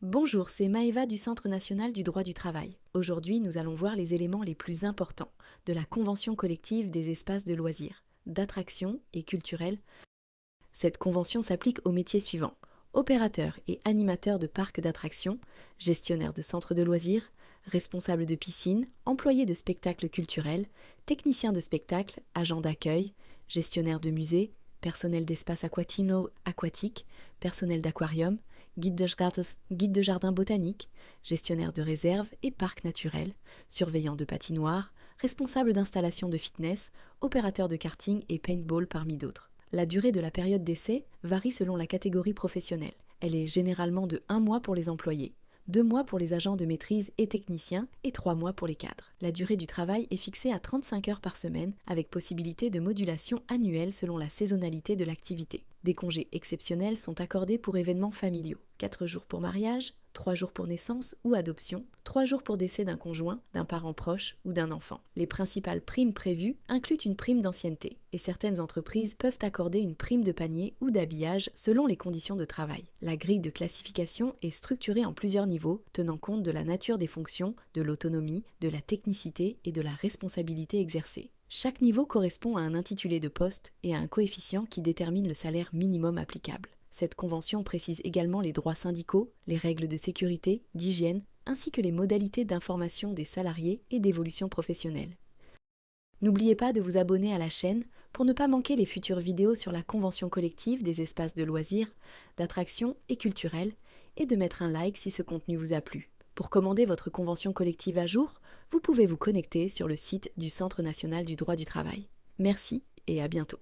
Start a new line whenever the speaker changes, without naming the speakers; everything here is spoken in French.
Bonjour, c'est Maëva du Centre national du droit du travail. Aujourd'hui, nous allons voir les éléments les plus importants de la convention collective des espaces de loisirs, d'attraction et culturels. Cette convention s'applique aux métiers suivants: opérateurs et animateurs de parcs d'attractions, gestionnaires de centres de loisirs, responsables de piscines, employés de spectacles culturels, techniciens de spectacles, agents d'accueil, gestionnaires de musées, personnel d'espaces aquatiques, personnel d'aquarium, guide de jardin botanique, gestionnaire de réserves et parcs naturels, surveillant de patinoires, responsable d'installations de fitness, opérateur de karting et paintball parmi d'autres. La durée de la période d'essai varie selon la catégorie professionnelle. Elle est généralement de 1 mois pour les employés, 2 mois pour les agents de maîtrise et techniciens et 3 mois pour les cadres. La durée du travail est fixée à 35 heures par semaine avec possibilité de modulation annuelle selon la saisonnalité de l'activité. Des congés exceptionnels sont accordés pour événements familiaux: 4 jours pour mariage, 3 jours pour naissance ou adoption, 3 jours pour décès d'un conjoint, d'un parent proche ou d'un enfant. Les principales primes prévues incluent une prime d'ancienneté, et certaines entreprises peuvent accorder une prime de panier ou d'habillage selon les conditions de travail. La grille de classification est structurée en plusieurs niveaux, tenant compte de la nature des fonctions, de l'autonomie, de la technicité et de la responsabilité exercée. Chaque niveau correspond à un intitulé de poste et à un coefficient qui détermine le salaire minimum applicable. Cette convention précise également les droits syndicaux, les règles de sécurité, d'hygiène, ainsi que les modalités d'information des salariés et d'évolution professionnelle. N'oubliez pas de vous abonner à la chaîne pour ne pas manquer les futures vidéos sur la convention collective des espaces de loisirs, d'attractions et culturels, et de mettre un like si ce contenu vous a plu. Pour commander votre convention collective à jour, vous pouvez vous connecter sur le site du Centre national du droit du travail. Merci et à bientôt.